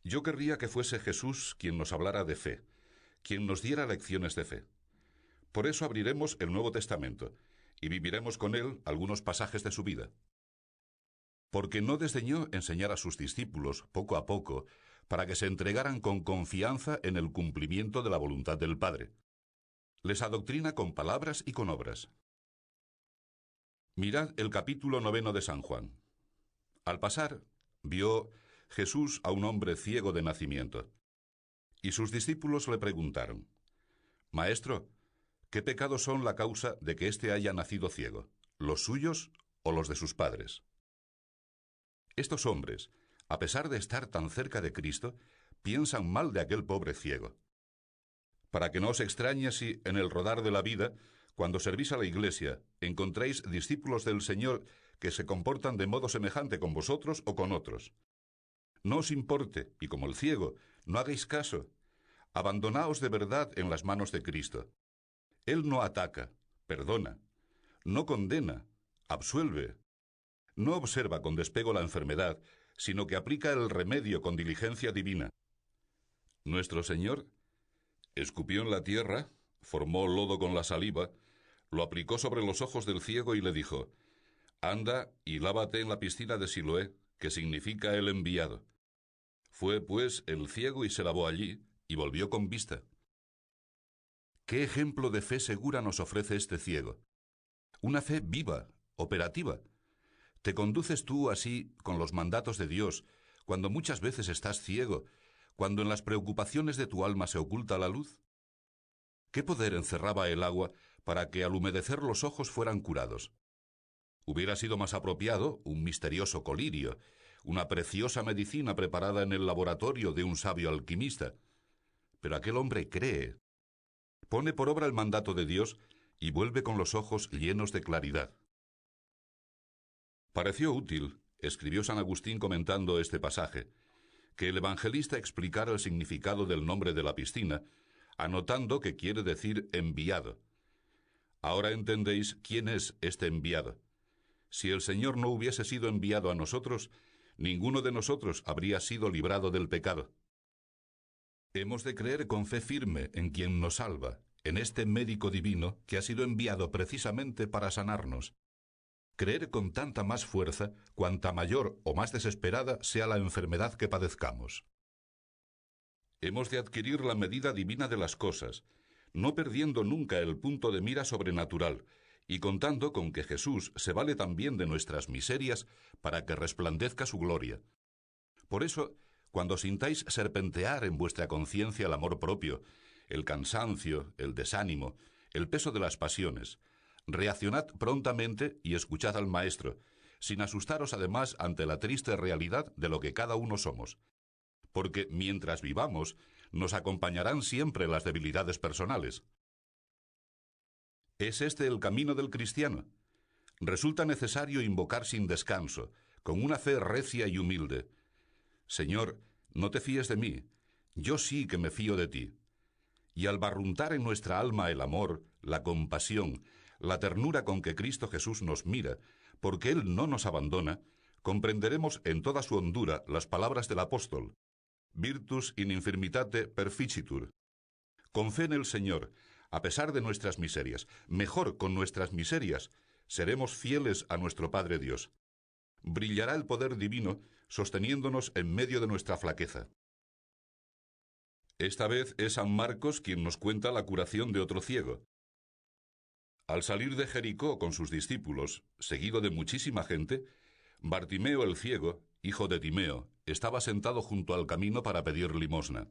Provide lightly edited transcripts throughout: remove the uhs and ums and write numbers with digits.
Yo querría que fuese Jesús quien nos hablara de fe, quien nos diera lecciones de fe. Por eso abriremos el Nuevo Testamento y viviremos con él algunos pasajes de su vida. Porque no desdeñó enseñar a sus discípulos, poco a poco, para que se entregaran con confianza en el cumplimiento de la voluntad del Padre. Les adoctrina con palabras y con obras. Mirad el capítulo 9 de San Juan. Al pasar, vio Jesús a un hombre ciego de nacimiento. Y sus discípulos le preguntaron: Maestro, ¿qué pecados son la causa de que éste haya nacido ciego? ¿Los suyos o los de sus padres? Estos hombres, a pesar de estar tan cerca de Cristo, piensan mal de aquel pobre ciego. Para que no os extrañe si, en el rodar de la vida, cuando servís a la Iglesia, encontréis discípulos del Señor que se comportan de modo semejante con vosotros o con otros. No os importe, y como el ciego, no hagáis caso. Abandonaos de verdad en las manos de Cristo. Él no ataca, perdona, no condena, absuelve. No observa con despego la enfermedad, sino que aplica el remedio con diligencia divina. Nuestro Señor escupió en la tierra, formó lodo con la saliva, lo aplicó sobre los ojos del ciego y le dijo: Anda y lávate en la piscina de Siloé, que significa el enviado. Fue, pues, el ciego y se lavó allí, y volvió con vista. ¿Qué ejemplo de fe segura nos ofrece este ciego? Una fe viva, operativa. ¿Te conduces tú así con los mandatos de Dios, cuando muchas veces estás ciego, cuando en las preocupaciones de tu alma se oculta la luz? ¿Qué poder encerraba el agua para que al humedecer los ojos fueran curados? Hubiera sido más apropiado un misterioso colirio, una preciosa medicina preparada en el laboratorio de un sabio alquimista. Pero aquel hombre cree, pone por obra el mandato de Dios y vuelve con los ojos llenos de claridad. Pareció útil, escribió San Agustín comentando este pasaje, que el evangelista explicara el significado del nombre de la piscina, anotando que quiere decir enviado. Ahora entendéis quién es este enviado. Si el Señor no hubiese sido enviado a nosotros, ninguno de nosotros habría sido librado del pecado. Hemos de creer con fe firme en quien nos salva, en este médico divino que ha sido enviado precisamente para sanarnos. Creer con tanta más fuerza cuanta mayor o más desesperada sea la enfermedad que padezcamos. Hemos de adquirir la medida divina de las cosas, no perdiendo nunca el punto de mira sobrenatural, y contando con que Jesús se vale también de nuestras miserias para que resplandezca su gloria. Por eso, cuando sintáis serpentear en vuestra conciencia el amor propio, el cansancio, el desánimo, el peso de las pasiones, reaccionad prontamente y escuchad al Maestro, sin asustaros además ante la triste realidad de lo que cada uno somos. Porque mientras vivamos, nos acompañarán siempre las debilidades personales. ¿Es este el camino del cristiano? Resulta necesario invocar sin descanso, con una fe recia y humilde: Señor, no te fíes de mí, yo sí que me fío de ti. Y al barruntar en nuestra alma el amor, la compasión, la ternura con que Cristo Jesús nos mira, porque Él no nos abandona, comprenderemos en toda su hondura las palabras del apóstol: Virtus in infirmitate perficitur. Con fe en el Señor, a pesar de nuestras miserias, mejor con nuestras miserias, seremos fieles a nuestro Padre Dios. Brillará el poder divino sosteniéndonos en medio de nuestra flaqueza. Esta vez es San Marcos quien nos cuenta la curación de otro ciego. Al salir de Jericó con sus discípulos, seguido de muchísima gente, Bartimeo el ciego, hijo de Timeo, estaba sentado junto al camino para pedir limosna.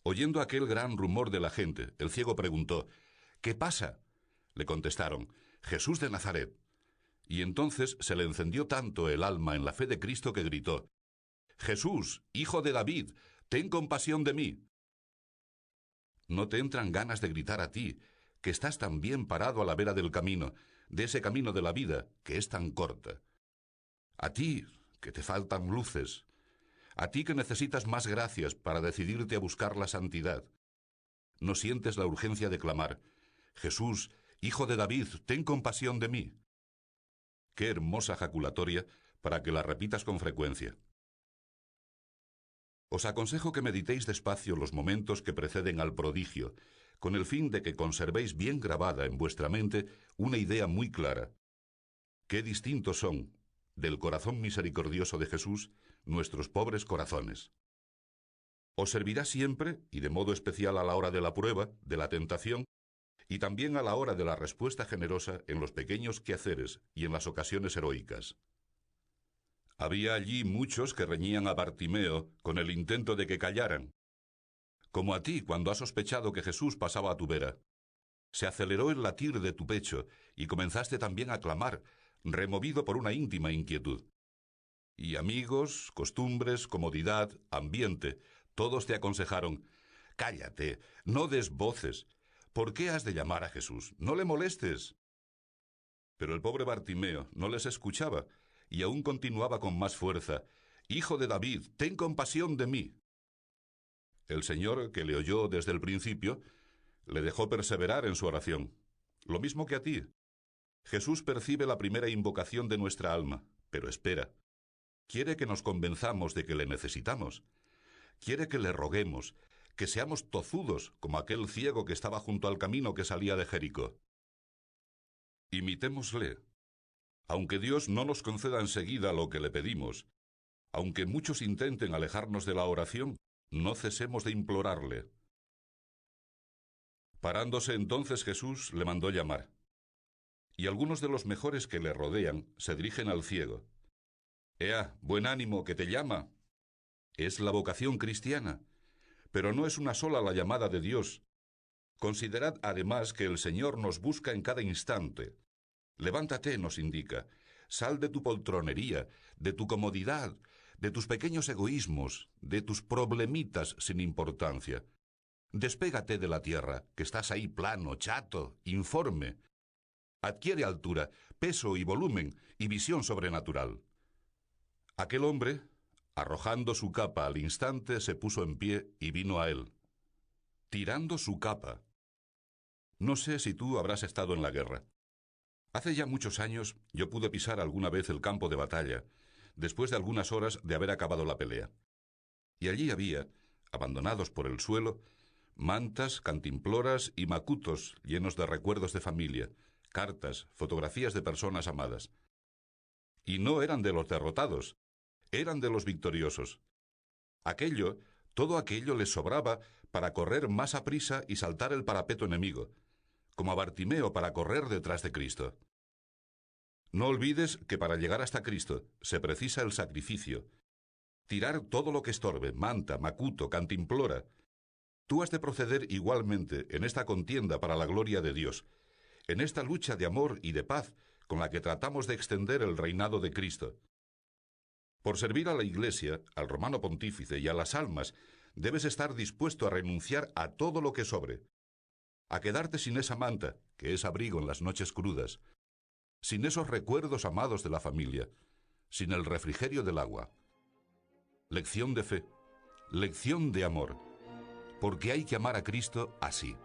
Oyendo aquel gran rumor de la gente, el ciego preguntó: ¿Qué pasa? Le contestaron: Jesús de Nazaret. Y entonces se le encendió tanto el alma en la fe de Cristo que gritó: Jesús, hijo de David, ten compasión de mí. ¿No te entran ganas de gritar a ti, que estás tan bien parado a la vera del camino, de ese camino de la vida, que es tan corta? A ti, que te faltan luces, a ti que necesitas más gracias para decidirte a buscar la santidad. ¿No sientes la urgencia de clamar: Jesús, hijo de David, ten compasión de mí? Qué hermosa jaculatoria para que la repitas con frecuencia. Os aconsejo que meditéis despacio los momentos que preceden al prodigio, con el fin de que conservéis bien grabada en vuestra mente una idea muy clara. Qué distintos son, del corazón misericordioso de Jesús, nuestros pobres corazones. Os servirá siempre, y de modo especial a la hora de la prueba, de la tentación, y también a la hora de la respuesta generosa en los pequeños quehaceres y en las ocasiones heroicas. Había allí muchos que reñían a Bartimeo con el intento de que callaran. Como a ti cuando has sospechado que Jesús pasaba a tu vera. Se aceleró el latir de tu pecho y comenzaste también a clamar, removido por una íntima inquietud. Y amigos, costumbres, comodidad, ambiente, todos te aconsejaron: cállate, no des voces. ¿Por qué has de llamar a Jesús? No le molestes. Pero el pobre Bartimeo no les escuchaba y aún continuaba con más fuerza: Hijo de David, ten compasión de mí. El Señor, que le oyó desde el principio, le dejó perseverar en su oración. Lo mismo que a ti. Jesús percibe la primera invocación de nuestra alma, pero espera. Quiere que nos convenzamos de que le necesitamos. Quiere que le roguemos, que seamos tozudos como aquel ciego que estaba junto al camino que salía de Jericó. Imitémosle. Aunque Dios no nos conceda enseguida lo que le pedimos, aunque muchos intenten alejarnos de la oración, no cesemos de implorarle. Parándose entonces Jesús le mandó llamar. Y algunos de los mejores que le rodean se dirigen al ciego. Ea, buen ánimo, que te llama. Es la vocación cristiana, pero no es una sola la llamada de Dios. Considerad además que el Señor nos busca en cada instante. Levántate, nos indica. Sal de tu poltronería, de tu comodidad, de tus pequeños egoísmos, de tus problemitas sin importancia. Despégate de la tierra, que estás ahí plano, chato, informe. Adquiere altura, peso y volumen y visión sobrenatural. Aquel hombre, arrojando su capa al instante, se puso en pie y vino a él. Tirando su capa. No sé si tú habrás estado en la guerra. Hace ya muchos años yo pude pisar alguna vez el campo de batalla, después de algunas horas de haber acabado la pelea. Y allí había, abandonados por el suelo, mantas, cantimploras y macutos llenos de recuerdos de familia, cartas, fotografías de personas amadas. Y no eran de los derrotados, eran de los victoriosos. Todo aquello les sobraba para correr más aprisa y saltar el parapeto enemigo, como a Bartimeo para correr detrás de Cristo. No olvides que para llegar hasta Cristo se precisa el sacrificio. Tirar todo lo que estorbe, manta, macuto, cantimplora. Tú has de proceder igualmente en esta contienda para la gloria de Dios, en esta lucha de amor y de paz con la que tratamos de extender el reinado de Cristo. Por servir a la Iglesia, al romano pontífice y a las almas, debes estar dispuesto a renunciar a todo lo que sobre, a quedarte sin esa manta, que es abrigo en las noches crudas, sin esos recuerdos amados de la familia, sin el refrigerio del agua. Lección de fe, lección de amor, porque hay que amar a Cristo así.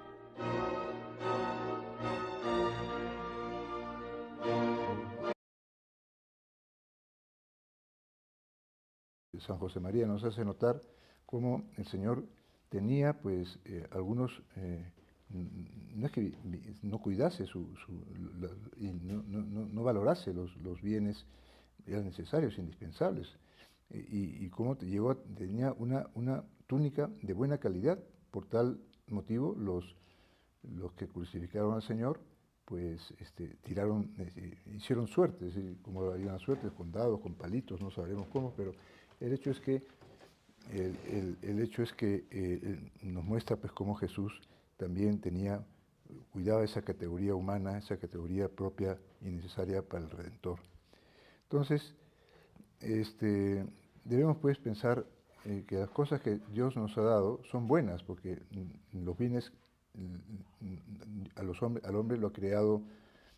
San José María nos hace notar cómo el Señor tenía, pues, algunos, no es que no cuidase y no valorase los bienes eran necesarios, indispensables, y cómo tenía una túnica de buena calidad. Por tal motivo, los que crucificaron al Señor, pues hicieron suerte, es decir, como harían la suerte, con dados, con palitos, no sabremos cómo, pero el hecho es que, nos muestra pues cómo Jesús también cuidaba esa categoría humana, esa categoría propia y necesaria para el Redentor. Entonces, debemos pues pensar que las cosas que Dios nos ha dado son buenas, porque los bienes, al hombre lo ha creado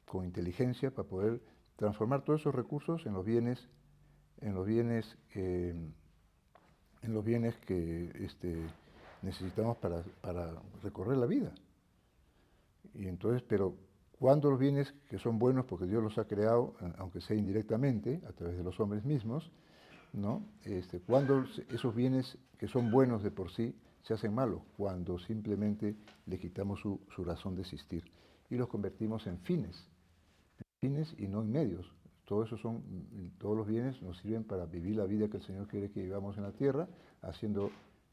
con inteligencia para poder transformar todos esos recursos en los bienes que necesitamos para recorrer la vida. Y entonces, pero cuando los bienes que son buenos porque Dios los ha creado, aunque sea indirectamente, a través de los hombres mismos, ¿no? Cuando esos bienes que son buenos de por sí se hacen malos, cuando simplemente le quitamos su razón de existir y los convertimos en fines y no en medios. Todos los bienes nos sirven para vivir la vida que el Señor quiere que vivamos en la tierra, haciendo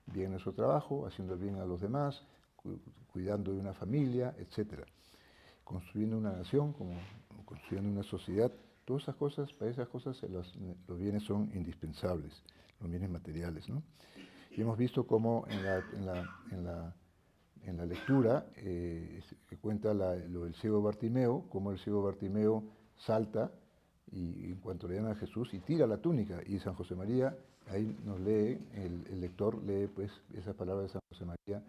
bien nuestro trabajo, haciendo bien a los demás, cuidando de una familia, etcétera, construyendo una nación, como construyendo una sociedad. Todas esas cosas, para esas cosas los bienes son indispensables, los bienes materiales, ¿no? Y hemos visto cómo en la lectura que cuenta lo del ciego Bartimeo, cómo el ciego Bartimeo salta y en cuanto le llama a Jesús y tira la túnica, y San José María ahí nos lee, el lector lee pues esas palabras de San José María,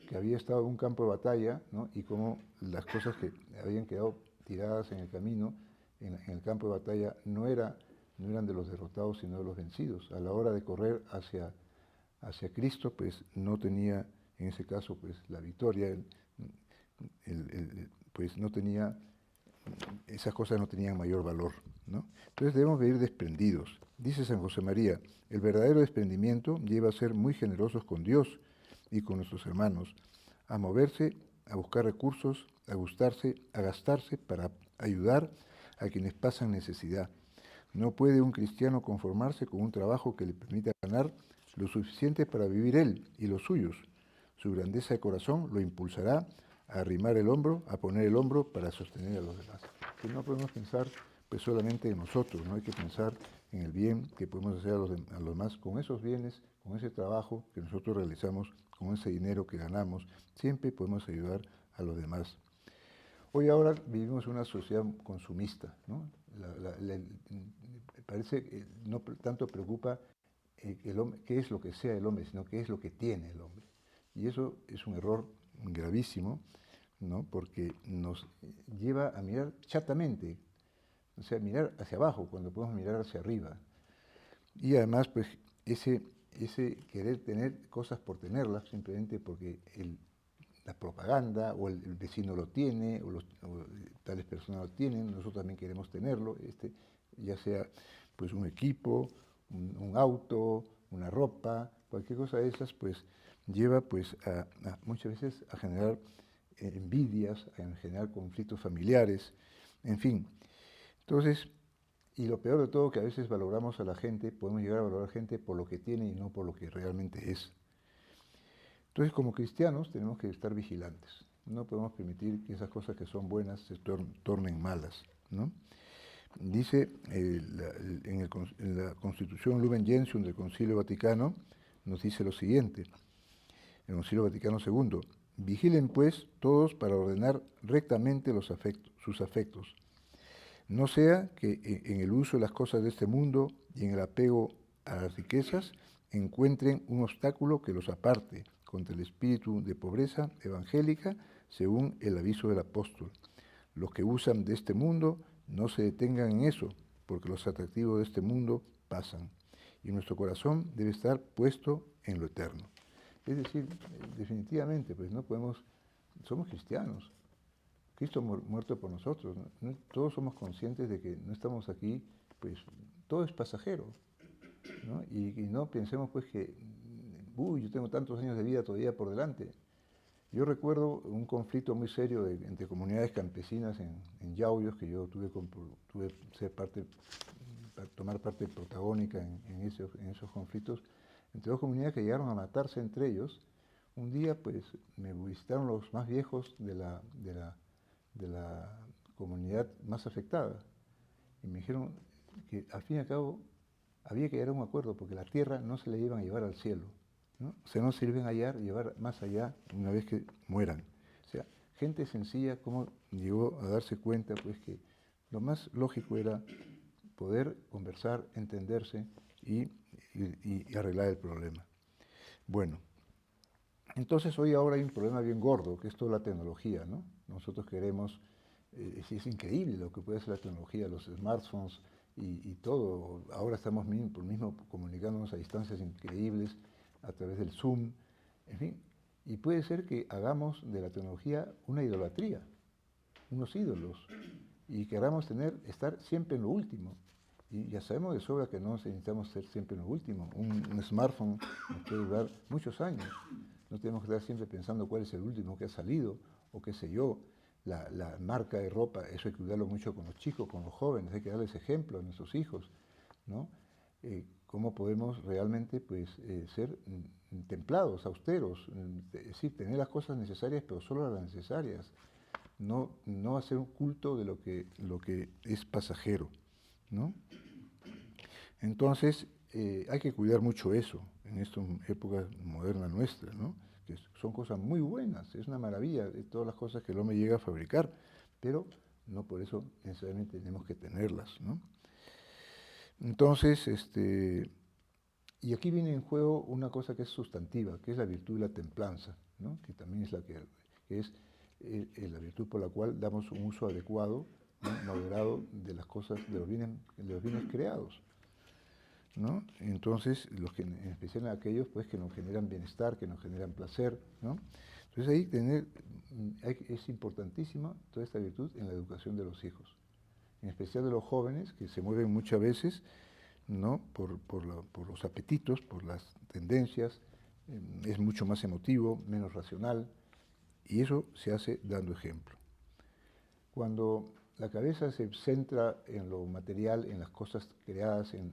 que había estado en un campo de batalla, ¿no? Y cómo las cosas que habían quedado tiradas en el camino, en el campo de batalla, no eran de los derrotados, sino de los vencidos. A la hora de correr hacia Cristo, pues no tenía, en ese caso, pues la victoria, pues no tenía, esas cosas no tenían mayor valor, ¿no? Entonces debemos vivir desprendidos. Dice San José María, el verdadero desprendimiento lleva a ser muy generosos con Dios y con nuestros hermanos, a moverse, a buscar recursos, a gustarse, a gastarse para ayudar a quienes pasan necesidad. No puede un cristiano conformarse con un trabajo que le permita ganar lo suficiente para vivir él y los suyos. Su grandeza de corazón lo impulsará a arrimar el hombro, a poner el hombro para sostener a los demás. Que no podemos pensar pues solamente en nosotros, no hay que pensar en el bien que podemos hacer a los demás con esos bienes, con ese trabajo que nosotros realizamos, con ese dinero que ganamos, siempre podemos ayudar a los demás. Hoy ahora vivimos en una sociedad consumista, ¿no? Parece que no tanto preocupa qué es lo que sea el hombre, sino qué es lo que tiene el hombre. Y eso es un error gravísimo, ¿no? Porque nos lleva a mirar chatamente, o sea, mirar hacia abajo cuando podemos mirar hacia arriba. Y además, pues, ese querer tener cosas por tenerlas, simplemente porque la propaganda o el vecino lo tiene o tales personas lo tienen, nosotros también queremos tenerlo, ya sea pues un equipo, un auto, una ropa, cualquier cosa de esas, pues lleva pues muchas veces a generar envidias, a generar conflictos familiares, en fin. Entonces, y lo peor de todo, que a veces valoramos a la gente, podemos llegar a valorar a la gente por lo que tiene y no por lo que realmente es. Entonces, como cristianos, tenemos que estar vigilantes. No podemos permitir que esas cosas que son buenas se tornen malas, ¿no? Dice en la Constitución Lumen Gentium del Concilio Vaticano, nos dice lo siguiente, el Concilio Vaticano II, vigilen pues todos para ordenar rectamente sus afectos. No sea que en el uso de las cosas de este mundo y en el apego a las riquezas encuentren un obstáculo que los aparte contra el espíritu de pobreza evangélica, según el aviso del apóstol. Los que usan de este mundo no se detengan en eso, porque los atractivos de este mundo pasan, y nuestro corazón debe estar puesto en lo eterno. Es decir, definitivamente, pues no podemos, somos cristianos, Cristo muerto por nosotros, ¿no? Todos somos conscientes de que no estamos aquí, pues todo es pasajero, ¿no? Y no pensemos pues que, yo tengo tantos años de vida todavía por delante. Yo recuerdo un conflicto muy serio entre comunidades campesinas en Yauyos, que yo tuve tomar parte protagónica en esos conflictos, entre dos comunidades que llegaron a matarse entre ellos. Un día pues me visitaron los más viejos de la comunidad más afectada y me dijeron que al fin y al cabo había que llegar a un acuerdo porque la tierra no se la iban a llevar al cielo, ¿no? O sea, no se iban a llevar más allá una vez que mueran. O sea, gente sencilla como llegó a darse cuenta pues que lo más lógico era poder conversar, entenderse y arreglar el problema. Bueno, entonces hoy ahora hay un problema bien gordo, que es toda la tecnología, ¿no? Nosotros queremos, es increíble lo que puede hacer la tecnología, los smartphones y todo. Ahora estamos mismo comunicándonos a distancias increíbles a través del Zoom, en fin. Y puede ser que hagamos de la tecnología una idolatría, unos ídolos, y queramos estar siempre en lo último. Y ya sabemos de sobra que no necesitamos ser siempre lo último. Un smartphone nos puede durar muchos años. No tenemos que estar siempre pensando cuál es el último que ha salido, o qué sé yo, la marca de ropa. Eso hay que cuidarlo mucho con los chicos, con los jóvenes, hay que darles ejemplo a nuestros hijos, ¿no? Cómo podemos realmente pues, ser templados, austeros, es decir, tener las cosas necesarias, pero solo las necesarias. No hacer un culto de lo que es pasajero, ¿no? Entonces, hay que cuidar mucho eso en esta época moderna nuestra, ¿no? Que son cosas muy buenas, es una maravilla de todas las cosas que el hombre llega a fabricar, pero no por eso necesariamente tenemos que tenerlas, ¿no? Entonces, y aquí viene en juego una cosa que es sustantiva, que es la virtud de la templanza, ¿no? Que también es que es la virtud por la cual damos un uso adecuado, ¿no? Moderado de las cosas, de los bienes creados, ¿no? Entonces, en especial aquellos pues, que nos generan bienestar, que nos generan placer, ¿no? Entonces ahí es importantísima toda esta virtud en la educación de los hijos, en especial de los jóvenes que se mueven muchas veces, ¿no? por los apetitos, por las tendencias, es mucho más emotivo, menos racional, y eso se hace dando ejemplo. Cuando la cabeza se centra en lo material, en las cosas creadas en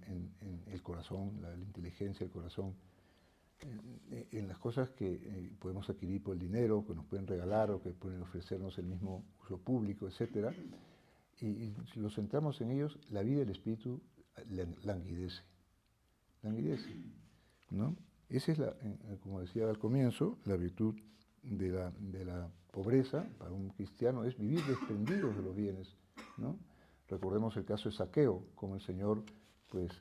el corazón, la inteligencia del corazón, en las cosas que podemos adquirir por el dinero, que nos pueden regalar o que pueden ofrecernos el mismo uso público, etc., y si lo centramos en ellos, la vida del espíritu languidece, ¿no? Esa es, como decía al comienzo, la virtud de la pobreza para un cristiano, es vivir desprendidos de los bienes, ¿no? Recordemos el caso de Zaqueo, como el Señor pues,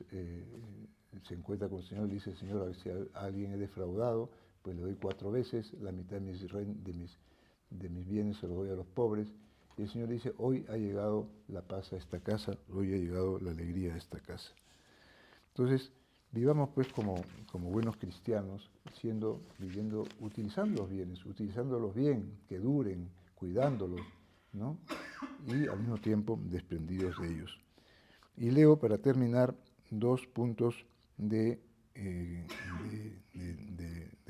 se encuentra con el Señor y dice, Señor, a ver si a alguien he defraudado, pues le doy 4 veces, la mitad de mis bienes se los doy a los pobres. Y el Señor dice, hoy ha llegado la paz a esta casa, hoy ha llegado la alegría a esta casa. Entonces, vivamos pues como buenos cristianos, viviendo, utilizándolos bien, que duren, cuidándolos, ¿no? Y al mismo tiempo desprendidos de ellos. Y leo para terminar 2 puntos de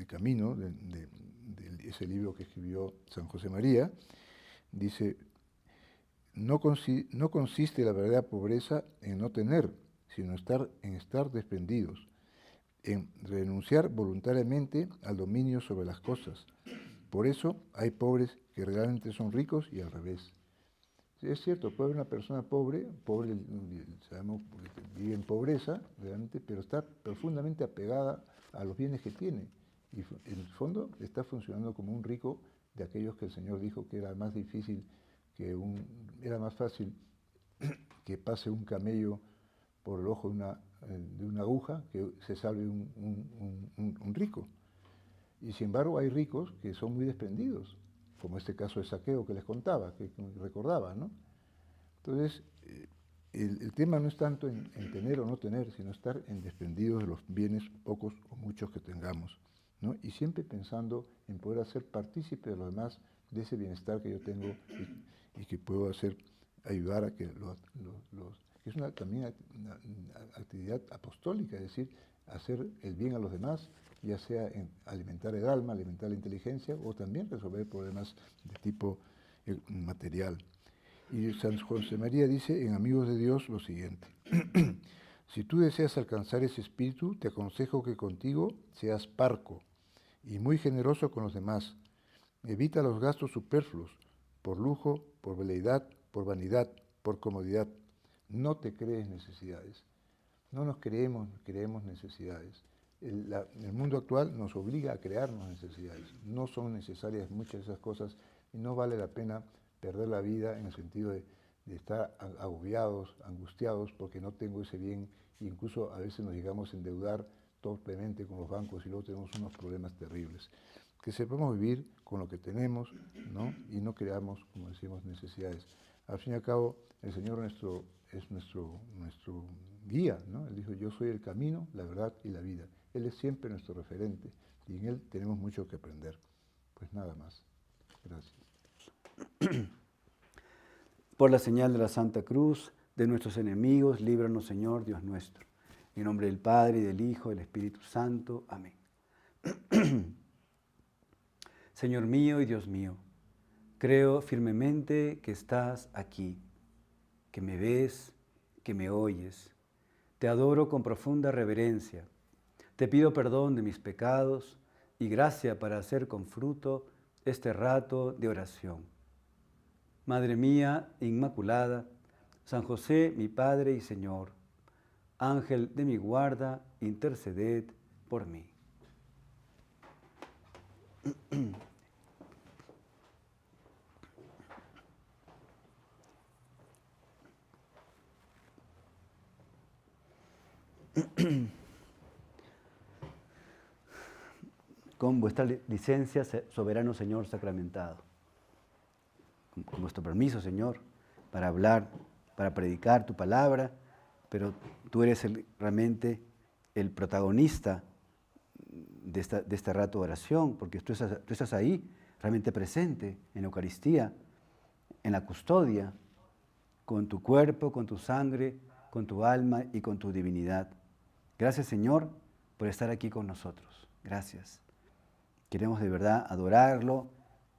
camino, de ese libro que escribió San José María. Dice, no consiste la verdadera pobreza en no tener, sino en estar desprendidos, en renunciar voluntariamente al dominio sobre las cosas. Por eso hay pobres que realmente son ricos y al revés. Es cierto, puede haber una persona pobre, sabemos que vive en pobreza, realmente, pero está profundamente apegada a los bienes que tiene. Y en el fondo está funcionando como un rico de aquellos que el Señor dijo que era más difícil, era más fácil que pase un camello por el ojo de una aguja que se salve un rico. Y sin embargo hay ricos que son muy desprendidos, como este caso de Zaqueo que les contaba, que recordaba, ¿no? Entonces, el tema no es tanto en tener o no tener, sino estar en desprendidos de los bienes pocos o muchos que tengamos, ¿no? Y siempre pensando en poder hacer partícipe de los demás de ese bienestar que yo tengo y que puedo ayudar a que que es también una actividad apostólica, es decir, hacer el bien a los demás, ya sea en alimentar el alma, alimentar la inteligencia o también resolver problemas de tipo material. Y San José María dice en Amigos de Dios lo siguiente, si tú deseas alcanzar ese espíritu, te aconsejo que contigo seas parco y muy generoso con los demás. Evita los gastos superfluos, por lujo, por veleidad, por vanidad, por comodidad. No te crees necesidades. No nos creemos necesidades. El mundo actual nos obliga a crearnos necesidades. No son necesarias muchas de esas cosas y no vale la pena perder la vida en el sentido de estar agobiados, angustiados porque no tengo ese bien, e incluso a veces nos llegamos a endeudar torpemente con los bancos y luego tenemos unos problemas terribles. Que sepamos vivir con lo que tenemos, ¿no? Y no creamos, como decimos, necesidades. Al fin y al cabo, el Señor es nuestro guía, ¿no? Él dijo, yo soy el camino, la verdad y la vida. Él es siempre nuestro referente y en Él tenemos mucho que aprender. Pues nada más. Gracias. Por la señal de la Santa Cruz, De nuestros enemigos, líbranos, Señor, Dios nuestro. En nombre del Padre, y del Hijo, y del Espíritu Santo. Amén. Señor mío y Dios mío, creo firmemente que estás aquí, que me ves, que me oyes. Te adoro con profunda reverencia. Te pido perdón de mis pecados y gracia para hacer con fruto este rato de oración. Madre mía inmaculada, San José, mi Padre y Señor, Ángel de mi guarda, interceded por mí. Con vuestra licencia, soberano Señor sacramentado. Con vuestro permiso, Señor, para hablar, para predicar tu palabra, pero tú eres realmente el protagonista de este rato de oración, porque tú estás ahí, realmente presente en la Eucaristía, en la custodia, con tu cuerpo, con tu sangre, con tu alma y con tu divinidad. Gracias, Señor, por estar aquí con nosotros. Gracias. Queremos de verdad adorarlo,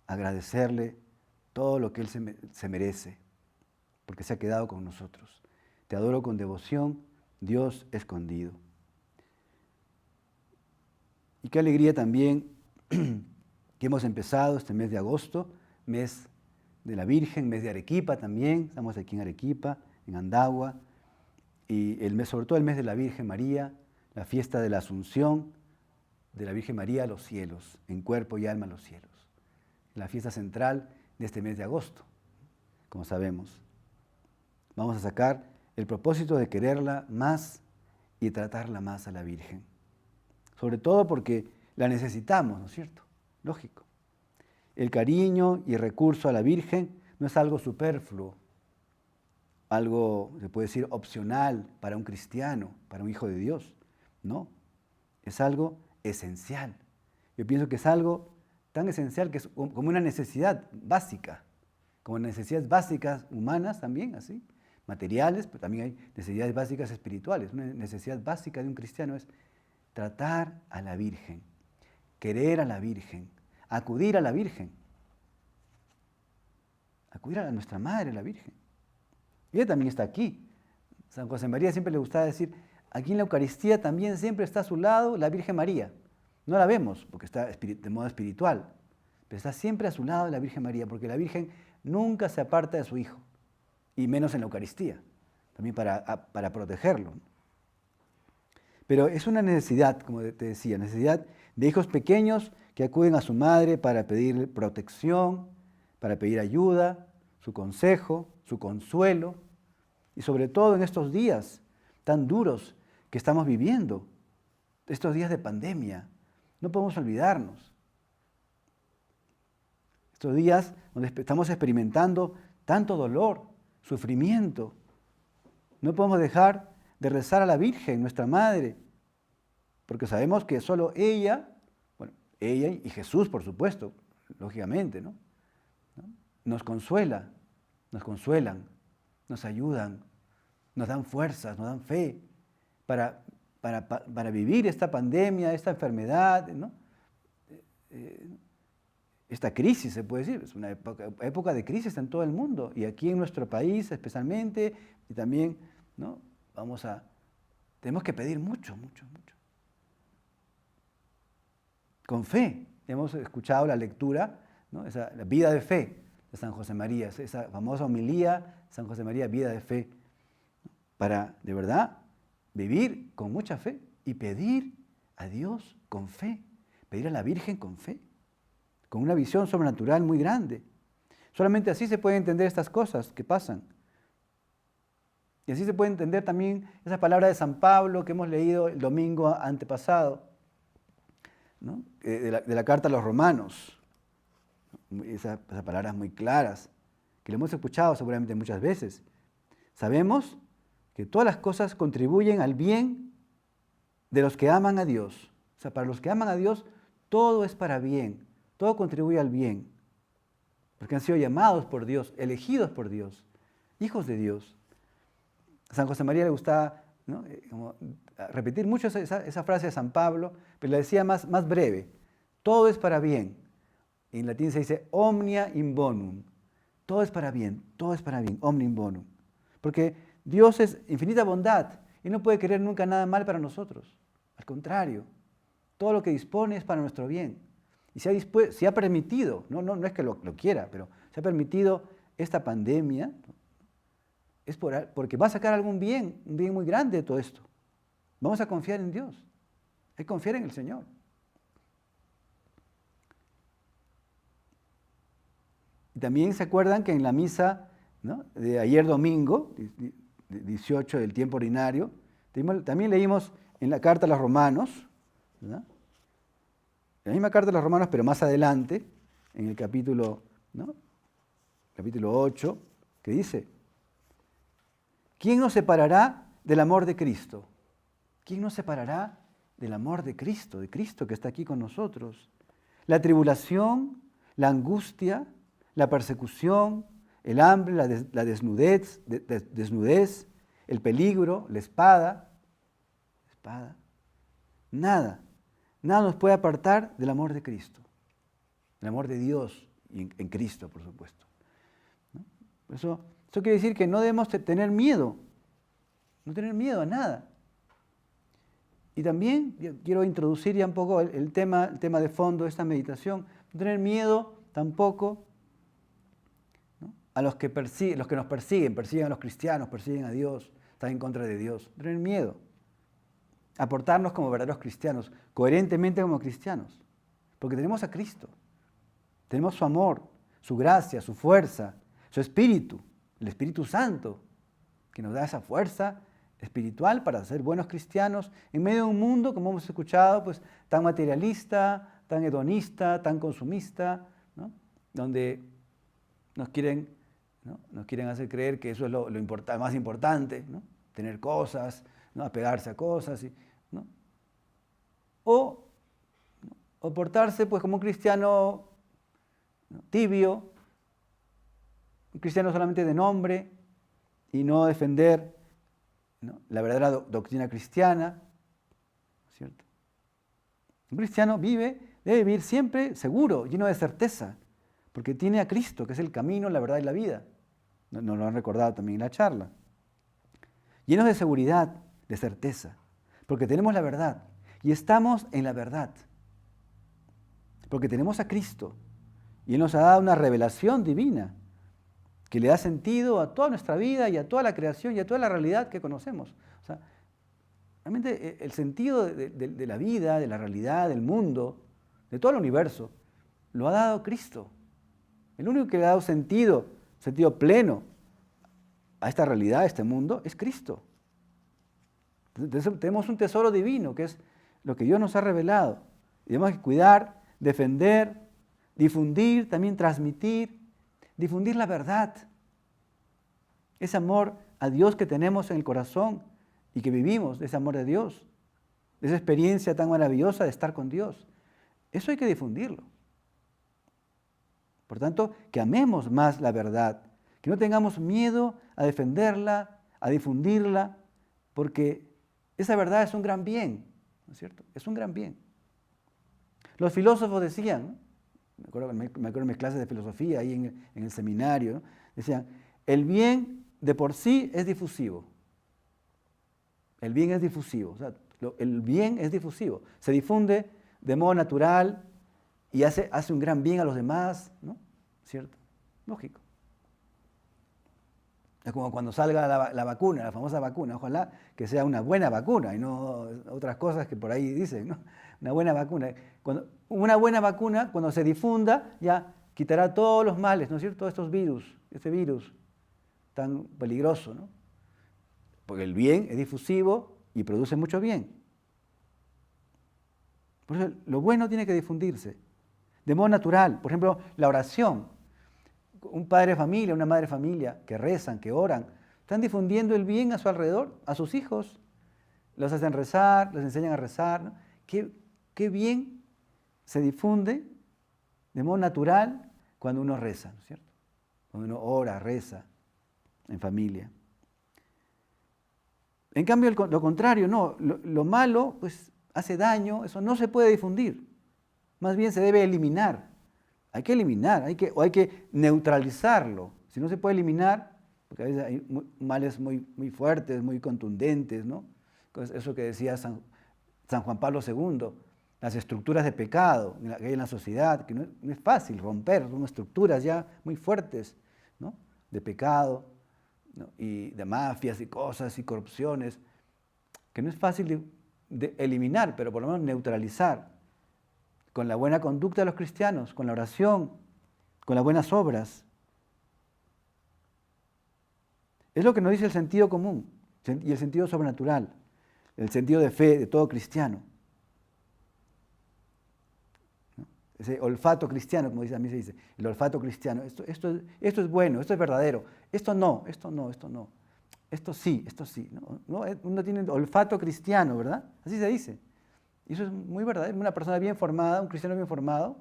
agradecerle todo lo que Él se merece, porque se ha quedado con nosotros. Te adoro con devoción, Dios escondido. Y qué alegría también que hemos empezado este mes de agosto, mes de la Virgen, mes de Arequipa también. Estamos aquí en Arequipa, en Andagua, y sobre todo el mes de la Virgen María, la fiesta de la Asunción de la Virgen María a los cielos, en cuerpo y alma a los cielos. La fiesta central de este mes de agosto, como sabemos. Vamos a sacar el propósito de quererla más y tratarla más a la Virgen. Sobre todo porque la necesitamos, ¿no es cierto? Lógico. El cariño y el recurso a la Virgen no es algo superfluo, algo, se puede decir, opcional para un cristiano, para un hijo de Dios. No, es algo esencial. Yo pienso que es algo tan esencial que es como una necesidad básica, como necesidades básicas humanas también, así, materiales, pero también hay necesidades básicas espirituales. Una necesidad básica de un cristiano es tratar a la Virgen, querer a la Virgen, acudir a la Virgen, acudir a nuestra Madre, la Virgen. Ella también está aquí. San José María siempre le gustaba decir, aquí en la Eucaristía también siempre está a su lado la Virgen María. No la vemos porque está de modo espiritual, pero está siempre a su lado la Virgen María, porque la Virgen nunca se aparta de su Hijo, y menos en la Eucaristía, también para protegerlo. Pero es una necesidad, como te decía, necesidad de hijos pequeños que acuden a su madre para pedir protección, para pedir ayuda, su consejo, su consuelo, y sobre todo en estos días tan duros que estamos viviendo, estos días de pandemia. No podemos olvidarnos. Estos días donde estamos experimentando tanto dolor, sufrimiento. No podemos dejar de rezar a la Virgen, nuestra Madre, porque sabemos que solo ella, bueno, ella y Jesús, por supuesto, lógicamente, ¿no? Nos consuelan, nos ayudan, nos dan fuerzas, nos dan fe para vivir esta pandemia, esta enfermedad, ¿no? Esta crisis, se puede decir, es una época de crisis en todo el mundo, y aquí en nuestro país especialmente, y también, ¿no? Tenemos que pedir mucho, mucho, mucho. Con fe. Hemos escuchado la lectura, ¿no? La vida de fe de San José María, esa famosa homilía, San José María, vida de fe, para de verdad vivir con mucha fe y pedir a Dios con fe, pedir a la Virgen con fe, con una visión sobrenatural muy grande. Solamente así se pueden entender estas cosas que pasan. Y así se puede entender también esa palabra de San Pablo que hemos leído el domingo antepasado, ¿no? de la carta a los Romanos. Esas palabras muy claras, que le hemos escuchado seguramente muchas veces. Sabemos que todas las cosas contribuyen al bien de los que aman a Dios. O sea, para los que aman a Dios, todo es para bien, todo contribuye al bien, porque han sido llamados por Dios, elegidos por Dios, hijos de Dios. A San José María le gustaba, ¿no?, como repetir mucho esa frase de San Pablo, pero la decía más breve. Todo es para bien. En latín se dice omnia in bonum. Todo es para bien, omnia in bonum. Porque Dios es infinita bondad y no puede querer nunca nada mal para nosotros. Al contrario, todo lo que dispone es para nuestro bien. Y se ha permitido, no es que lo quiera, pero se ha permitido esta pandemia, es porque va a sacar un bien muy grande de todo esto. Vamos a confiar en Dios, hay que confiar en el Señor. Y también se acuerdan que en la misa, ¿no?, de ayer domingo, 18 del tiempo ordinario, también leímos en la carta a los Romanos, ¿verdad?, la misma carta a los Romanos, pero más adelante, en el capítulo 8, que dice: ¿quién nos separará del amor de Cristo? ¿Quién nos separará del amor de Cristo que está aquí con nosotros? La tribulación, la angustia, la persecución, el hambre, la desnudez, el peligro, la espada. Nada nos puede apartar del amor de Cristo, el amor de Dios en Cristo, por supuesto, ¿no? Eso quiere decir que no debemos tener miedo, no tener miedo a nada. Y también yo quiero introducir ya un poco el tema de fondo de esta meditación, no tener miedo tampoco, ¿no?, a los que nos persiguen a los cristianos, persiguen a Dios, están en contra de Dios. No tener miedo a portarnos como verdaderos cristianos, coherentemente como cristianos, porque tenemos a Cristo, tenemos su amor, su gracia, su fuerza, su Espíritu, el Espíritu Santo, que nos da esa fuerza espiritual para ser buenos cristianos en medio de un mundo, como hemos escuchado, pues tan materialista, tan hedonista, tan consumista, ¿no?, donde nos quieren hacer creer que eso es lo más importante, ¿no?, tener cosas, ¿no?, apegarse a cosas, ¿no?, o portarse pues como un cristiano, ¿no?, tibio, un cristiano solamente de nombre y no defender, ¿no?, la verdadera doctrina cristiana, ¿cierto? Un cristiano debe vivir siempre seguro, lleno de certeza, porque tiene a Cristo, que es el camino, la verdad y la vida. Nos lo han recordado también en la charla. Llenos de seguridad, de certeza, porque tenemos la verdad y estamos en la verdad, porque tenemos a Cristo y Él nos ha dado una revelación divina que le da sentido a toda nuestra vida y a toda la creación y a toda la realidad que conocemos. O sea, realmente el sentido de la vida, de la realidad, del mundo, de todo el universo, lo ha dado Cristo. El único que le ha dado sentido pleno a esta realidad, a este mundo, es Cristo. Entonces, tenemos un tesoro divino, que es lo que Dios nos ha revelado. Y tenemos que cuidar, defender, difundir, también transmitir, difundir la verdad. Ese amor a Dios que tenemos en el corazón y que vivimos, de ese amor de Dios, de esa experiencia tan maravillosa de estar con Dios. Eso hay que difundirlo. Por tanto, que amemos más la verdad, que no tengamos miedo a defenderla, a difundirla, porque esa verdad es un gran bien, ¿no es cierto? Es un gran bien. Los filósofos decían, ¿no?, me acuerdo en mis clases de filosofía, ahí en el seminario, ¿no?, decían, el bien de por sí es difusivo. El bien es difusivo, o sea, el bien es difusivo, se difunde de modo natural y hace un gran bien a los demás, ¿no? ¿Cierto? Lógico. Es como cuando salga la vacuna, la famosa vacuna, ojalá que sea una buena vacuna y no otras cosas que por ahí dicen, ¿no? Una buena vacuna. Una buena vacuna, cuando se difunda, ya quitará todos los males, ¿no es cierto? Este virus tan peligroso, ¿no? Porque el bien es difusivo y produce mucho bien. Por eso lo bueno tiene que difundirse de modo natural. Por ejemplo, la oración. Un padre de familia, una madre de familia que rezan, que oran, están difundiendo el bien a su alrededor, a sus hijos. Los hacen rezar, les enseñan a rezar, ¿no? Qué bien se difunde de modo natural cuando uno reza, ¿no es cierto? Cuando uno ora, reza en familia. En cambio, lo contrario, no, lo malo pues hace daño, eso no se puede difundir. Más bien se debe eliminar. Hay que eliminar, hay que neutralizarlo. Si no se puede eliminar, porque a veces hay males muy fuertes, muy contundentes, ¿no? Eso que decía San Juan Pablo II, las estructuras de pecado que hay en la sociedad, que no es fácil romper, son estructuras ya muy fuertes, ¿no? De pecado, ¿no? Y de mafias y cosas y corrupciones, que no es fácil de eliminar, pero por lo menos neutralizar con la buena conducta de los cristianos, con la oración, con las buenas obras. Es lo que nos dice el sentido común y el sentido sobrenatural, el sentido de fe de todo cristiano. ¿No? Ese olfato cristiano, como a mí se dice, el olfato cristiano. Esto es bueno, esto es verdadero. Esto no. Esto sí. ¿No? Uno tiene olfato cristiano, ¿verdad? Así se dice. Y eso es muy verdadero. Una persona bien formada, un cristiano bien formado,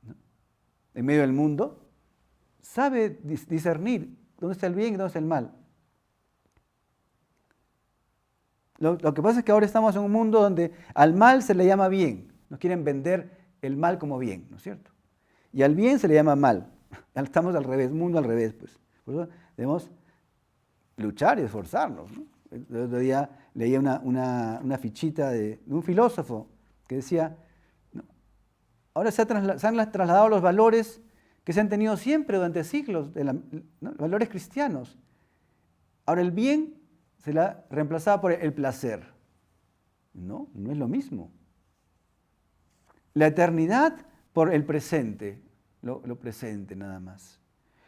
¿no? En medio del mundo, sabe discernir dónde está el bien y dónde está el mal. Lo que pasa es que ahora estamos en un mundo donde al mal se le llama bien. Nos quieren vender el mal como bien, ¿no es cierto? Y al bien se le llama mal. Estamos al revés, mundo al revés, pues. Por eso debemos luchar y esforzarnos, ¿no? El otro día leía una fichita de un filósofo que decía, ¿no? Ahora se han trasladado los valores que se han tenido siempre durante siglos, ¿no? Valores cristianos. Ahora el bien se la ha reemplazado por el placer. No es lo mismo. La eternidad por el presente, lo presente nada más.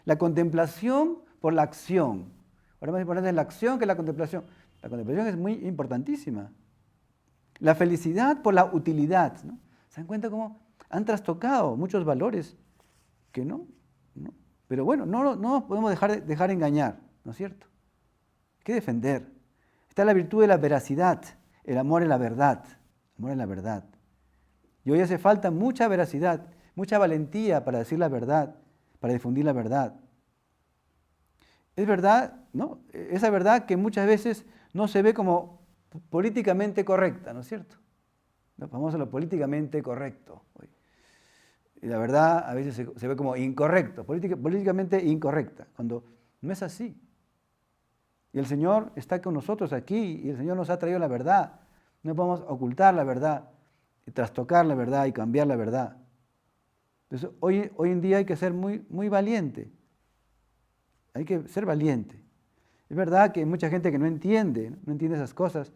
La contemplación por la acción. Ahora más importante es la acción que la contemplación. La contemplación es muy importantísima. La felicidad por la utilidad, ¿no? ¿Se dan cuenta cómo han trastocado muchos valores que no? Pero bueno, no nos podemos dejar engañar, ¿no es cierto? Hay que defender. Está la virtud de la veracidad, el amor en la verdad. Amor en la verdad. Y hoy hace falta mucha veracidad, mucha valentía para decir la verdad, para difundir la verdad. Es verdad, ¿no? Esa verdad que muchas veces no se ve como políticamente correcta, ¿no es cierto? Vamos a lo políticamente correcto hoy. Y la verdad a veces se ve como incorrecto, políticamente incorrecta, cuando no es así. Y el Señor está con nosotros aquí y el Señor nos ha traído la verdad. No podemos ocultar la verdad, y trastocar la verdad y cambiar la verdad. Entonces, hoy en día hay que ser muy valiente. Hay que ser valiente. Es verdad que hay mucha gente que no entiende esas cosas,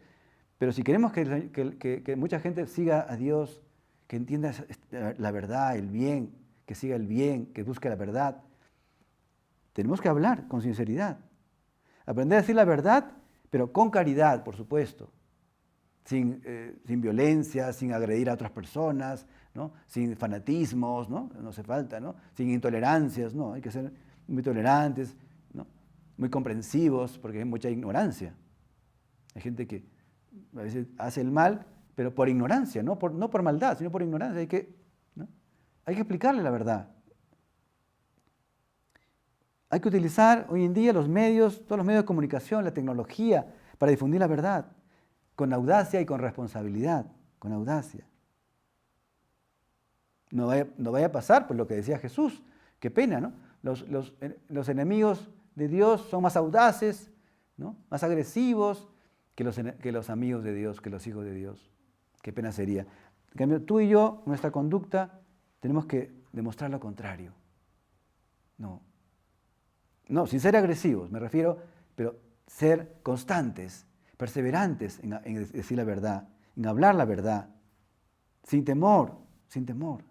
pero si queremos que mucha gente siga a Dios, que entienda la verdad, el bien, que siga el bien, que busque la verdad, tenemos que hablar con sinceridad. Aprender a decir la verdad, pero con caridad, por supuesto. Sin violencia, sin agredir a otras personas, ¿no? Sin fanatismos, ¿no? No hace falta, ¿no? Sin intolerancias, ¿no? Hay que ser muy tolerantes, ¿no? Muy comprensivos, porque hay mucha ignorancia. Hay gente que a veces hace el mal, pero por ignorancia, no por maldad, sino por ignorancia. Hay que explicarle la verdad. Hay que utilizar hoy en día todos los medios de comunicación, la tecnología, para difundir la verdad, con audacia y con responsabilidad, con audacia. No vaya a pasar por lo que decía Jesús, qué pena, ¿no? Los enemigos de Dios son más audaces, ¿no? Más agresivos que los amigos de Dios, que los hijos de Dios. Qué pena sería. En cambio, tú y yo, nuestra conducta, tenemos que demostrar lo contrario. No, sin ser agresivos, me refiero, pero ser constantes, perseverantes en decir la verdad, en hablar la verdad, sin temor. Sin temor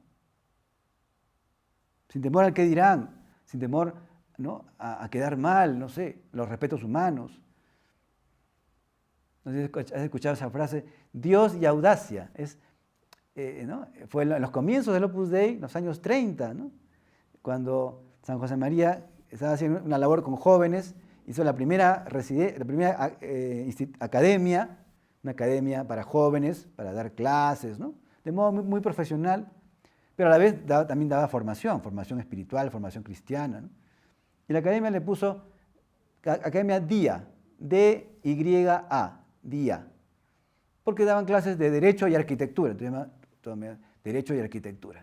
al que dirán, sin temor, ¿no? a quedar mal, no sé, los respetos humanos. No sé si has escuchado esa frase, Dios y audacia. ¿No? Fue en los comienzos del Opus Dei, en los años 30, ¿no? Cuando San José María estaba haciendo una labor con jóvenes, hizo la primera academia, una academia para jóvenes, para dar clases, ¿no? De modo muy profesional, pero a la vez también daba formación espiritual, formación cristiana, ¿no? Y la academia le puso Academia Día, D-Y-A, día. Porque daban clases de Derecho y Arquitectura, entonces Derecho y Arquitectura.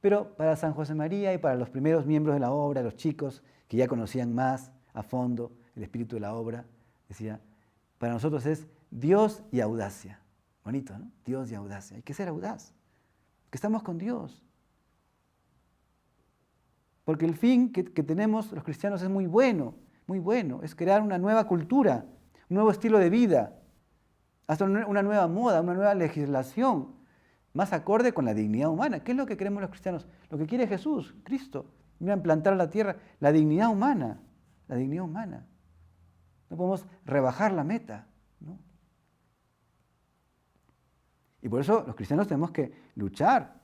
Pero para San José María y para los primeros miembros de la obra, los chicos que ya conocían más a fondo el espíritu de la obra, decía, para nosotros es Dios y audacia. Bonito, ¿no? Dios y audacia. Hay que ser audaz, que estamos con Dios. Porque el fin que tenemos los cristianos es muy bueno, es crear una nueva cultura, un nuevo estilo de vida, hasta una nueva moda, una nueva legislación, más acorde con la dignidad humana. ¿Qué es lo que queremos los cristianos? Lo que quiere Jesús, Cristo. Mira, implantar a la tierra la dignidad humana, la dignidad humana. No podemos rebajar la meta, ¿no? Y por eso los cristianos tenemos que luchar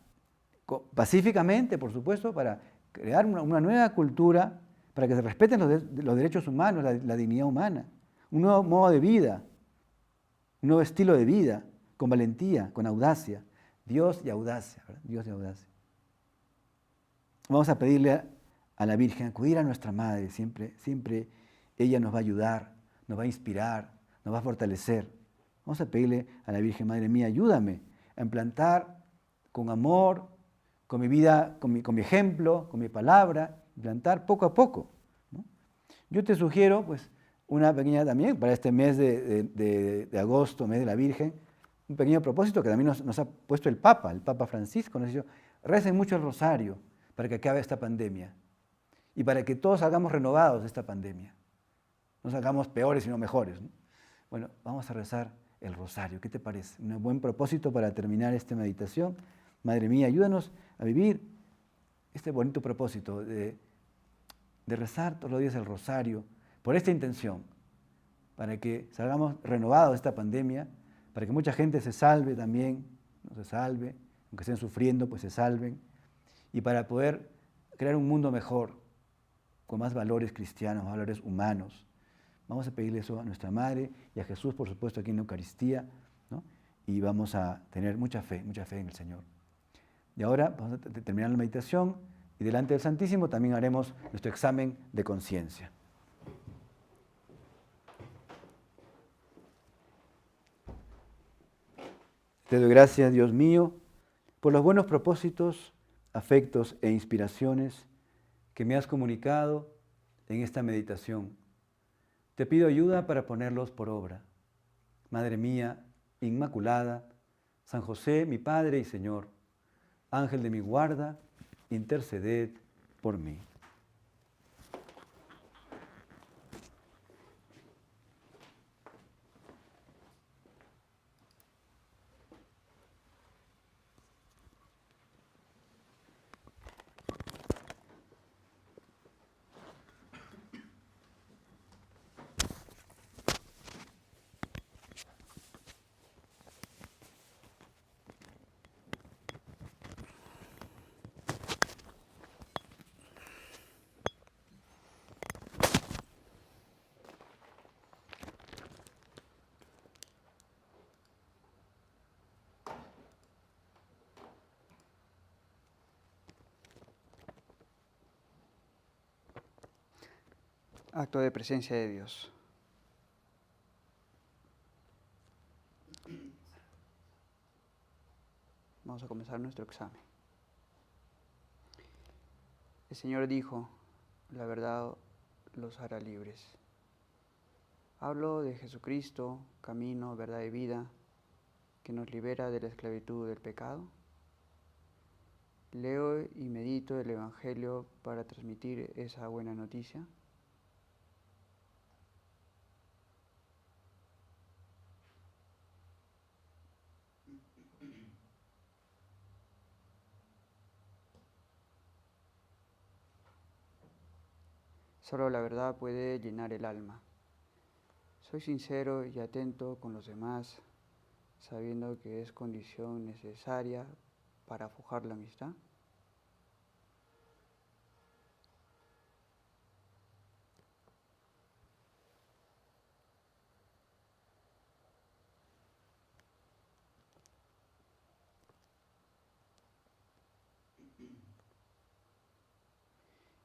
pacíficamente, por supuesto, para crear una nueva cultura, para que se respeten los derechos humanos, la dignidad humana, un nuevo modo de vida, un nuevo estilo de vida, con valentía, con audacia. Dios y audacia, ¿verdad? Dios y audacia. Vamos a pedirle a la Virgen, acudir a nuestra Madre, siempre ella nos va a ayudar, nos va a inspirar, nos va a fortalecer. Vamos a pedirle a la Virgen, Madre mía, ayúdame a implantar con amor, con mi vida, con mi ejemplo, con mi palabra, implantar poco a poco, ¿no? Yo te sugiero, pues, una pequeña también, para este mes de agosto, mes de la Virgen, un pequeño propósito que también nos ha puesto el Papa Francisco, nos dijo, recen mucho el rosario para que acabe esta pandemia y para que todos salgamos renovados de esta pandemia, no salgamos peores sino mejores, ¿no? Bueno, vamos a rezar el rosario, ¿qué te parece? Un buen propósito para terminar esta meditación. Madre mía, ayúdanos a vivir este bonito propósito de rezar todos los días el rosario por esta intención, para que salgamos renovados de esta pandemia, para que mucha gente se salve también, no se salve, aunque estén sufriendo, pues se salven, y para poder crear un mundo mejor, con más valores cristianos, valores humanos. Vamos a pedirle eso a nuestra Madre y a Jesús, por supuesto, aquí en la Eucaristía, ¿no? Y vamos a tener mucha fe en el Señor. Y ahora vamos a terminar la meditación y delante del Santísimo también haremos nuestro examen de conciencia. Te doy gracias, Dios mío, por los buenos propósitos, afectos e inspiraciones que me has comunicado en esta meditación. Te pido ayuda para ponerlos por obra. Madre mía, Inmaculada, San José, mi Padre y Señor, Ángel de mi guarda, interceded por mí. Acto de presencia de Dios. Vamos a comenzar nuestro examen. El Señor dijo, la verdad los hará libres. Hablo de Jesucristo, camino, verdad y vida, que nos libera de la esclavitud del pecado. Leo y medito el Evangelio para transmitir esa buena noticia. Solo la verdad puede llenar el alma. Soy sincero y atento con los demás, sabiendo que es condición necesaria para forjar la amistad.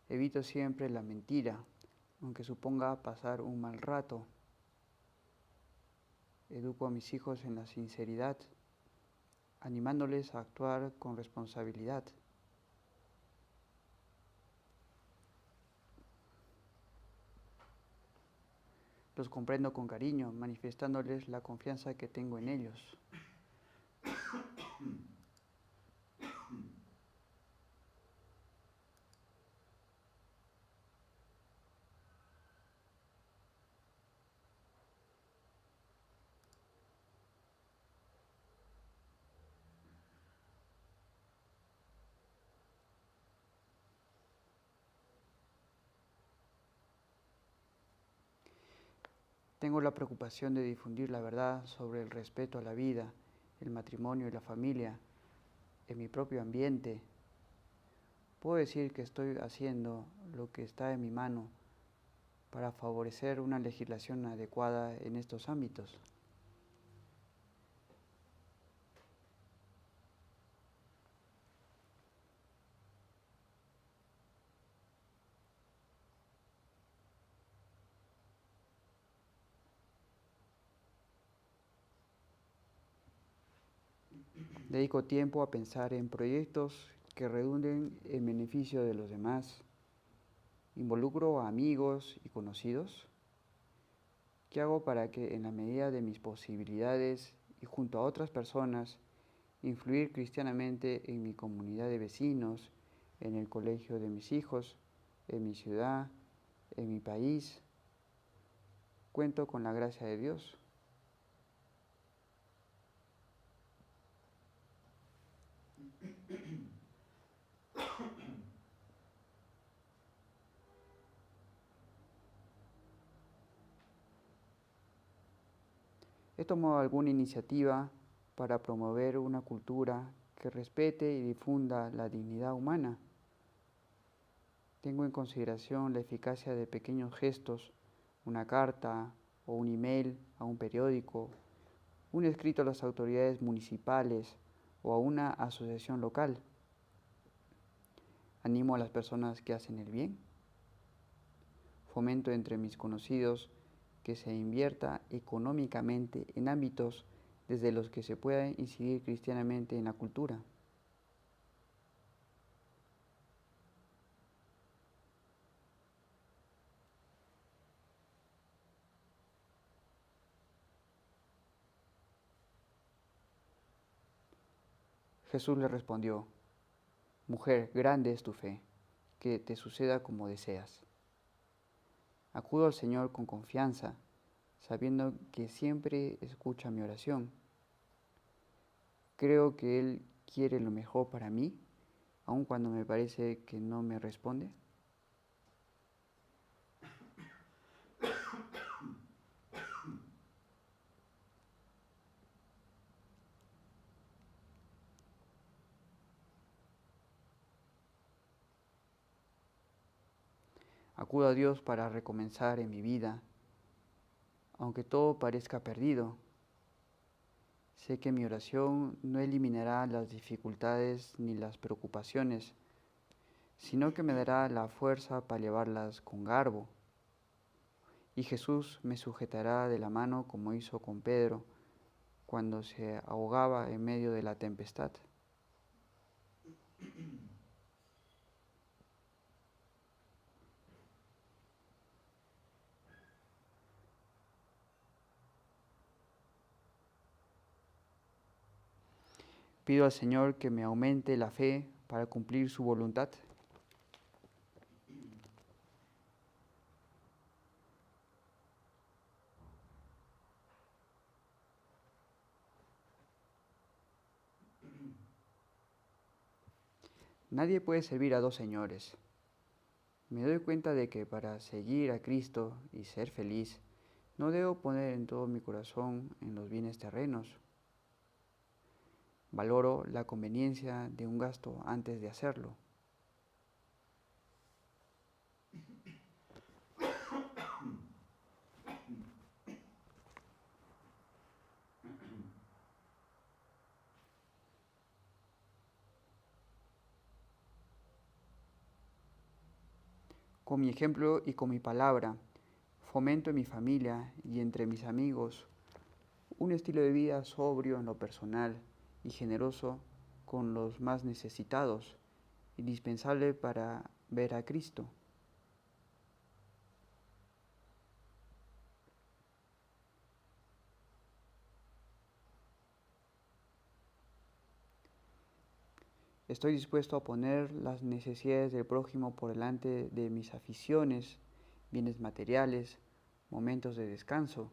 Evito siempre la mentira, aunque suponga pasar un mal rato, educo a mis hijos en la sinceridad, animándoles a actuar con responsabilidad. Los comprendo con cariño, manifestándoles la confianza que tengo en ellos. Tengo la preocupación de difundir la verdad sobre el respeto a la vida, el matrimonio y la familia, en mi propio ambiente. Puedo decir que estoy haciendo lo que está en mi mano para favorecer una legislación adecuada en estos ámbitos. Dedico tiempo a pensar en proyectos que redunden en beneficio de los demás. Involucro a amigos y conocidos. ¿Qué hago para que, en la medida de mis posibilidades y junto a otras personas, influir cristianamente en mi comunidad de vecinos, en el colegio de mis hijos, en mi ciudad, en mi país? Cuento con la gracia de Dios. He tomado alguna iniciativa para promover una cultura que respete y difunda la dignidad humana. Tengo en consideración la eficacia de pequeños gestos, una carta o un email a un periódico, un escrito a las autoridades municipales o a una asociación local. Animo a las personas que hacen el bien. Fomento entre mis conocidos que se invierta económicamente en ámbitos desde los que se pueda incidir cristianamente en la cultura. Jesús le respondió: Mujer, grande es tu fe, que te suceda como deseas. Acudo al Señor con confianza, sabiendo que siempre escucha mi oración. Creo que Él quiere lo mejor para mí, aun cuando me parece que no me responde. Acudo a Dios para recomenzar en mi vida, aunque todo parezca perdido. Sé que mi oración no eliminará las dificultades ni las preocupaciones, sino que me dará la fuerza para llevarlas con garbo. Y Jesús me sujetará de la mano como hizo con Pedro cuando se ahogaba en medio de la tempestad. Pido al Señor que me aumente la fe para cumplir su voluntad. Nadie puede servir a dos señores. Me doy cuenta de que para seguir a Cristo y ser feliz, no debo poner en todo mi corazón en los bienes terrenos. Valoro la conveniencia de un gasto antes de hacerlo. Con mi ejemplo y con mi palabra, fomento en mi familia y entre mis amigos un estilo de vida sobrio en lo personal y generoso con los más necesitados, indispensable para ver a Cristo. Estoy dispuesto a poner las necesidades del prójimo por delante de mis aficiones, bienes materiales, momentos de descanso.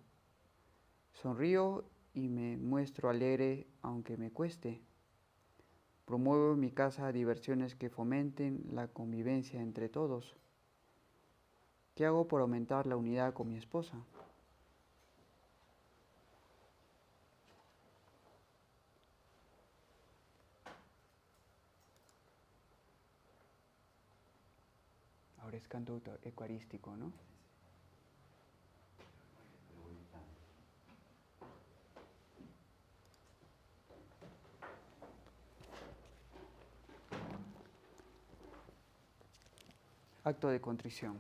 Sonrío y me muestro alegre aunque me cueste. Promuevo en mi casa diversiones que fomenten la convivencia entre todos. ¿Qué hago por aumentar la unidad con mi esposa? Ahora es canto eucarístico, ¿no? Acto de contrición.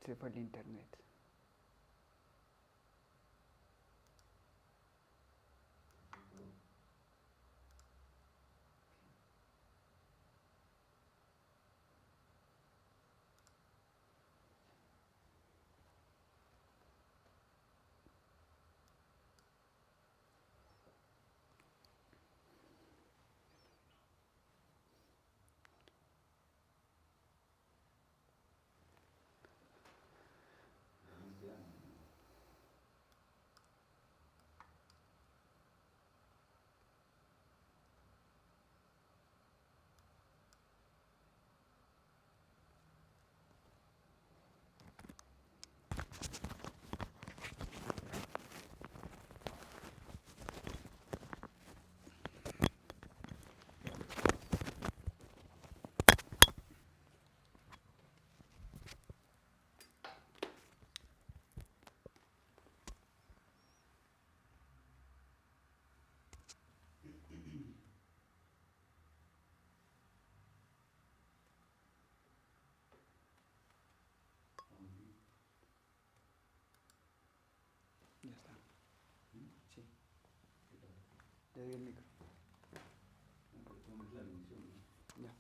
Se fue el internet. Le doy el micro. Ya.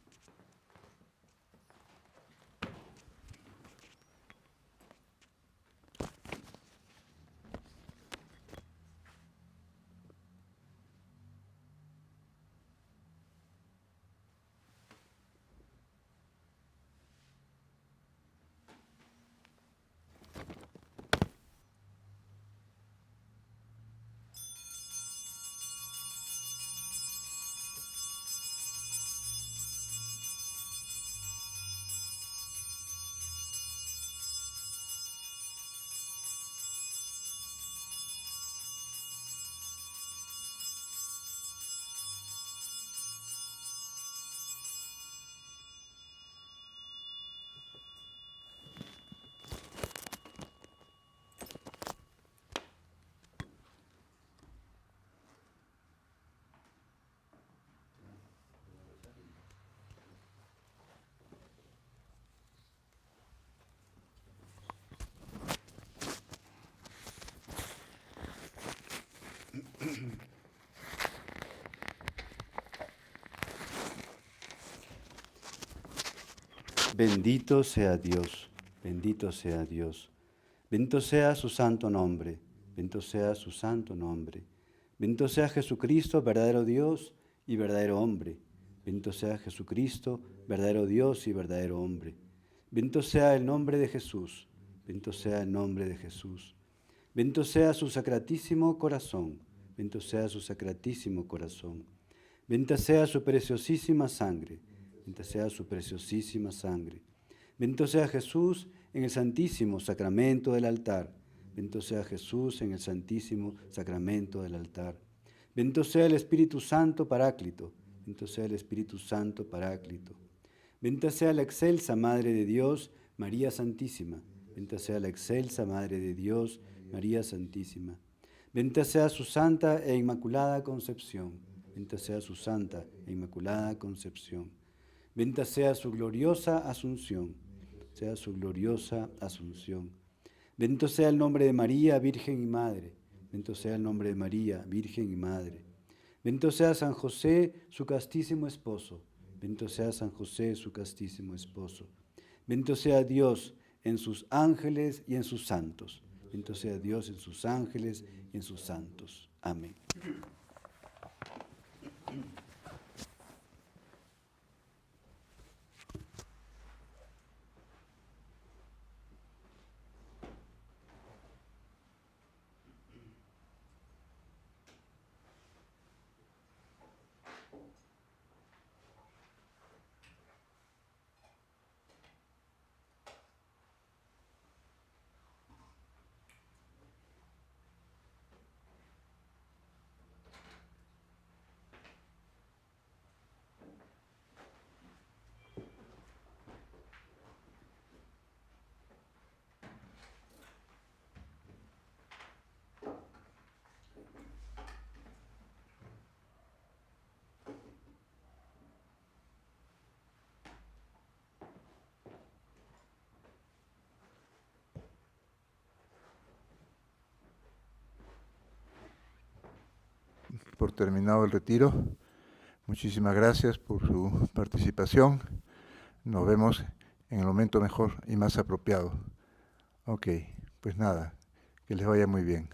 Bendito sea Dios, bendito sea Dios. Bendito sea su santo nombre, bendito sea su santo nombre. Bendito sea Jesucristo, verdadero Dios y verdadero hombre. Bendito sea Jesucristo, verdadero Dios y verdadero hombre. Bendito sea el nombre de Jesús, bendito sea el nombre de Jesús. Bendito sea su sacratísimo corazón, bendito sea su sacratísimo corazón. Bendita sea su preciosísima sangre, bendita sea su preciosísima sangre. Bendito sea Jesús en el santísimo sacramento del altar. Bendito sea Jesús en el santísimo sacramento del altar. Bendito sea el Espíritu Santo Paráclito. Bendito sea el Espíritu Santo Paráclito. Bendita sea la excelsa Madre de Dios, María Santísima. Bendita sea la excelsa Madre de Dios, María Santísima. Bendita sea su santa e inmaculada concepción. Bendita sea su santa e inmaculada concepción. Bendita sea su gloriosa asunción. Sea su gloriosa asunción. Bendito sea el nombre de María, Virgen y Madre. Bendito sea el nombre de María, Virgen y Madre. Bendito sea San José, su castísimo esposo. Bendito sea San José, su castísimo esposo. Bendito sea Dios en sus ángeles y en sus santos. Bendito sea Dios en sus ángeles y en sus santos. Amén. Por terminado el retiro. Muchísimas gracias por su participación. Nos vemos en el momento mejor y más apropiado. Ok, pues nada, que les vaya muy bien.